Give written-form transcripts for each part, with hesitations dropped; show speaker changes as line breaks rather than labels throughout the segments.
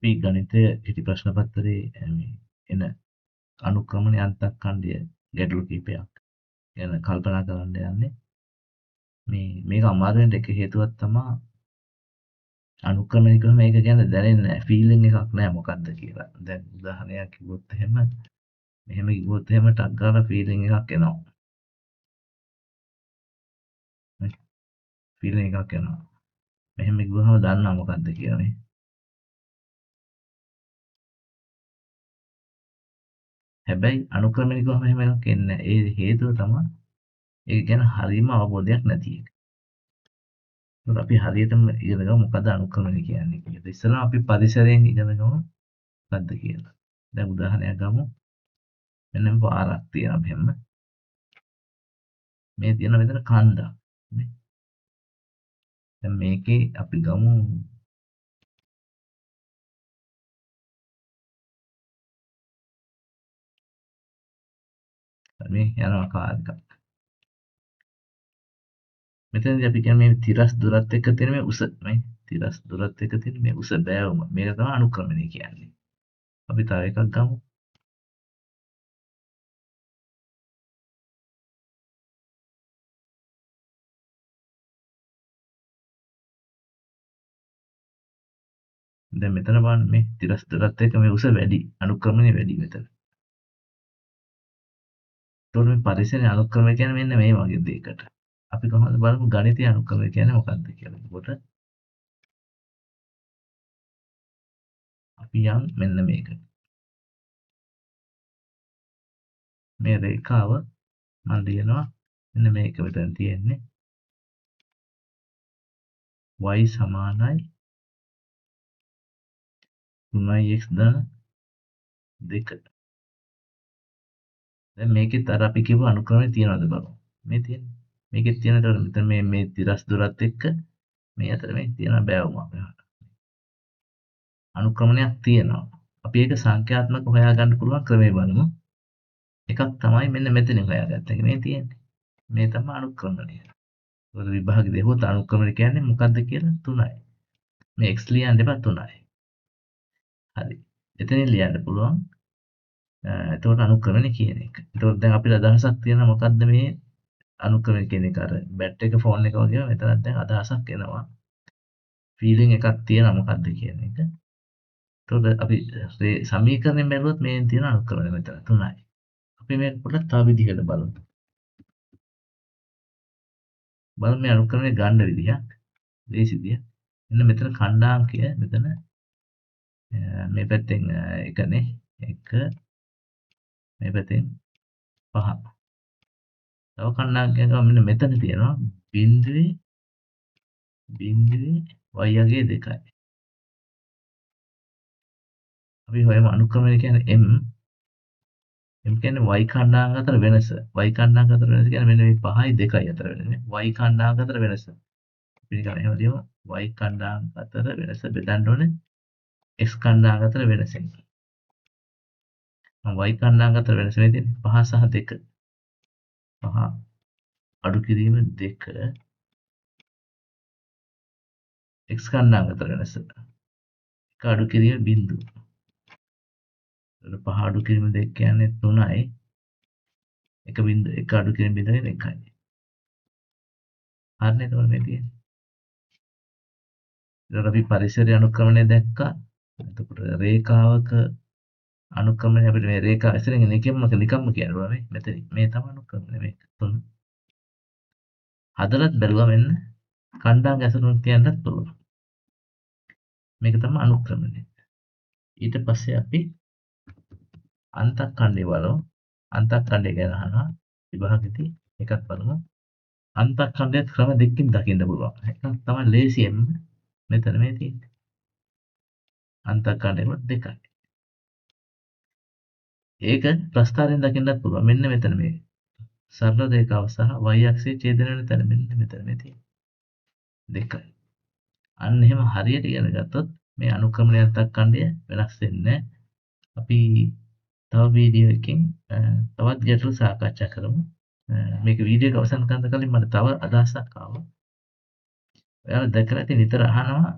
අපි ගණිතයේ කෙටි ප්‍රශ්න පත්‍රයේ මේ එන අනුක්‍රමණික අන්තක්ඛණ්ඩය ගැටලු කිහිපයක් ගැන කල්පනා කරන්න යන්නේ. මේක අමාරු වෙන්න එක හේතුවක් තමයි අනුක්‍රමණිකව මේක ගැන දැනෙන්නේ නැහැ. ෆීලිං එකක් නැහැ මොකද්ද කියලා. දැන් උදාහරණයක් කිව්වොත් මෙහෙම කිව්වොත් ටක් ගාලා ෆීලිං එකක් එනවා. ෆීලිං එකක් එනවා. මෙහෙම කිව්වහම දන්නවා මොකද්ද කියලා මේ. හැබැයි අනුක්‍රමණිකව මෙහෙම එකක් එන්නේ නැහැ. ඒ හේතුව තමයි ඒක ගැන හරියම අවබෝධයක් නැති එක. ඒත් අපි හරියටම ඉගෙන ගමු මොකද්ද අනුක්‍රමණික කියන්නේ කියලා. ඉස්සෙල්ලා අපි පරිසරයෙන් ඉගෙන ගමු මොකද්ද කියලා. දැන් උදාහරණයක් ගමු. මෙන්න මේ පාරක් තියෙනවා මෙහෙම. මේ තියෙන මෙතන කන්දක්. නේ. දැන් මේකේ අපි ගමු මේ යනවා කාර් එකක්. මෙතනදී අපි කියන්නේ මේ තිරස් දුරත් එක්ක තියෙන මේ උස මේ තිරස් දුරත් එක්ක තියෙන මේ උස බෑවුම. මේක තමයි අනුක්‍රමණය කියන්නේ. අපි තව එකක් ගමු. දැන් මෙතන බලන්න මේ තිරස් දුරත් එක්ක මේ උස වැඩි. අනුක්‍රමණය වැඩි මෙතන. ඒතකොට මේ පරිසරයේ අනුක්‍රමණය කියන්නේ මෙන්න මේ වගේ දෙයකට. අපි කොහොමද බලමු ගණිතයේ අනුක්‍රමණය කියන්නේ මොකක්ද කියලා. එතකොට අපි යන් මෙන්න මේකට. මේ රේඛාව මම ලියනවා මෙන්න මේක මෙතන තියෙන්නේ y සමානයි 3x ධන 2. දැන් මේකෙත් අර අපි කියපු අනුක්‍රමණය තියනවද බලමු. මේ තියෙන්නේ. මේකෙත් තියෙන ඒතකොට මෙතන මේ තිරස් දුරත් එක්ක මේ අතර මේ තියෙන බෑවුමක්. අනුක්‍රමණයක් තියෙනවා. අපි ඒක සංඛ්‍යාත්මක හොයාගන්න පුළුවන් ක්‍රමය බලමු. එකක් තමයි මෙන්න මෙතනින් හොයාගත්ත එක මේ තියෙන්නේ. මේ තමයි අනුක්‍රමණය. ඒකට විභාගෙ දෙහුවොත් අනුක්‍රමණය කියන්නේ මොකක්ද කියලා 3යි. මේ x ලියන්න එපා 3යි. හරි. එතනින් ලියන්න පුළුවන්. එතකොට අනුක්‍රමණය කියන එක. එතකොට දැන් අපිට අදහසක් තියෙනවා මොකද්ද මේ අනුක්‍රමණය කියන එක අර බැට් එක ෆෝන් එක වගේ මෙතනත් දැන් අදහසක් එනවා. ෆීලිං එකක් තියෙනවා මොකද්ද කියන එක. එතකොට අපි සමීකරණයෙන් බැලුවොත් මේ තියෙන අනුක්‍රමණය මෙතන 3යි. අපි මේක පොඩ්ඩක් තව විදිහකට බලමු. බලමු මේ අනුක්‍රමණය ගන්න විදිහක්. ලේසි විදිහ. මෙන්න මෙතන ඛණ්ඩාංකය මෙතන මේ පැත්තෙන් එකනේ 1 මේ පැත්තෙන් 5. තව ඛණ්ඩාංකයක් මෙන්න මෙතන තියෙනවා බිඳුවේ y අගේ 2යි. අපි හොයමු අනුක්‍රමණය කියන්නේ m කියන්නේ y ඛණ්ඩාංක අතර වෙනස. y ඛණ්ඩාංක අතර වෙනස කියන්නේ මෙන්න මේ 5යි 2යි අතර වෙනස. y ඛණ්ඩාංක අතර වෙනස. අපි නිකන් එහෙම ලියමු y ඛණ්ඩාංක අතර වෙනස බෙදන්න ඕනේ x ඛණ්ඩාංක අතර වෙනසෙන්. y ඛණ්ඩාංක අතර වෙනස මේ තියෙන්නේ 5 සහ 2. 5 අඩු කිරීම 2 x ඛණ්ඩාංක අතර වෙනස. 1 අඩු කිරීම බිංදුව. 5 අඩු කිරීම 2 කියන්නේ 3යි. 1 අඩු කිරීම බිංදුව කියන්නේ 1යි. හරිනේ එතකොට මේ තියෙන්නේ. ඊට අපි පරිසරයේ අනුක්‍රමණය දැක්කා. එතකොට රේඛාවක අනුක්‍රමණය අපිට මේ රේඛා ඇසුරින් නිකම්ම කියන්න පුළුවන් මෙතන. මේ තමයි අනුක්‍රමණය මේක 3. හදලත් බැලුවා මෙන්න ඛණ්ඩාංක ඇසුරින් කියන්නත් පුළුවන්. මේක තමයි අනුක්‍රමණය. ඊට පස්සේ අපි අන්තක්ඛණ්ඩය බලමු. අන්තක්ඛණ්ඩය ගැන අහනවා විභාගෙදී එකක් බලමු. අන්තක්ඛණ්ඩයත් ක්‍රම දෙකකින් දකින්න පුළුවන්. එකක් තමයි ලේසියෙන්ම මෙතන මේ තියෙන්නේ. අන්තක්ඛණ්ඩය දෙකයි. ඒක ප්‍රස්ථාරයෙන් දකින්නත් පුළුවන්. මෙන්න මෙතන මේ සරල රේඛාව සහ y අක්ෂයේ ඡේදන වෙන තැන මෙන්න මෙතන මේ තියෙන්නේ. දෙකයි. අන්න එහෙම හරියට ඉගෙන ගත්තොත් මේ අනුක්‍රමණය අන්තක්ඛණ්ඩය වෙනස් වෙන්නේ නැහැ. අපි තව වීඩියෝ එකකින් තවත් ගැටලු සාකච්ඡා කරමු. මේක වීඩියෝ එක අවසන් කරන්න කලින් මට තව අදහසක් ආවා. ඔයාලා දැකලා ඉතින් නිතර අහනවා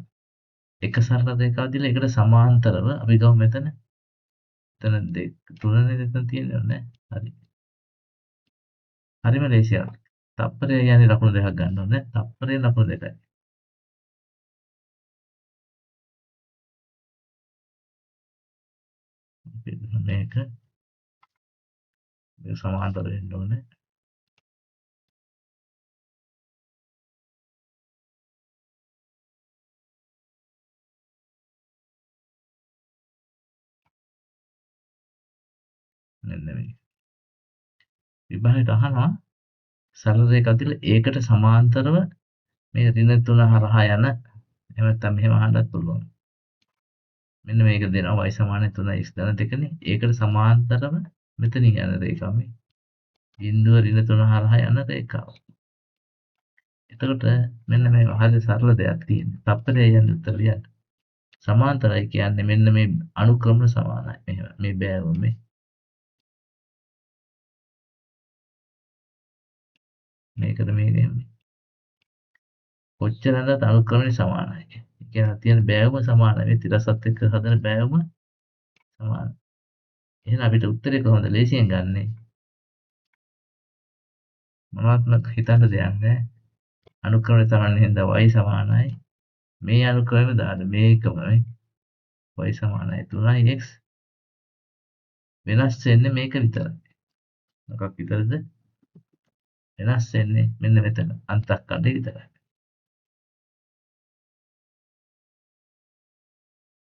එක සරල රේඛාවක් දීලා ඒකට සමාන්තරව අපි ගමු මෙතන දෙක තුනනේ මෙතන තියෙන්නේ නෑ. හරි. හරිම ලේසියක්. තප්පරය යන්නේ ලකුණු දෙකක් ගන්න ඕනේ. තප්පරයෙන් ලකුණු දෙකයි. මේක සමාන්තර වෙන්න ඕනේ. මෙන්න මේ. විභාගයට අහනවා සරල රේඛාවක් දීලා ඒකට සමාන්තරව මේ ඍණ 3 හරහා යන එහෙම නැත්නම් මෙහෙම අහන්නත් පුළුවන්. මෙන්න මේක දෙනවා y සමාන 3 x ධන 2නේ. ඒකට සමාන්තරව මෙතනින් යන රේඛාව මේ. බිඳුව ඍණ 3 හරහා යන රේඛාව. එතකොට මෙන්න මේ හරිය සරල දෙයක් තියෙනවා. තප්පරය යන උත්තර ලියන්න. සමාන්තරයි කියන්නේ මෙන්න මේ අනුක්‍රම සමානයි. මෙහෙම මේ බෑවුම මේ. මේකද මේක එන්නේ. කොච්චර හදත් අනුක්‍රමණය සමානයි. ඒ කියන්නේ තියෙන බෑවුම සමානයි. මේ තිරසත් එක්ක හදන බෑවුම සමානයි. එහෙනම් අපිට උත්තරේ කොහොමද ලේසියෙන් ගන්නෙ? මොනවත්ම හිතන්න දෙයක් නැහැ. අනුක්‍රමණය සමාන හින්දා y සමානයි. මේ අනුක්‍රමෙම දාන්න මේකම y සමානයි 3x වෙනස් වෙන්නේ මේක විතරයි. මොකක් විතරද? වෙනස් වෙන්නේ මෙන්න මෙතන අන්තක්කණ්ඩේ විතරයි.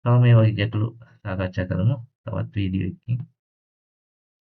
තව මේ වගේ ගැටලු සාකච්ඡා කරමු තවත් වීඩියෝ එකකින්.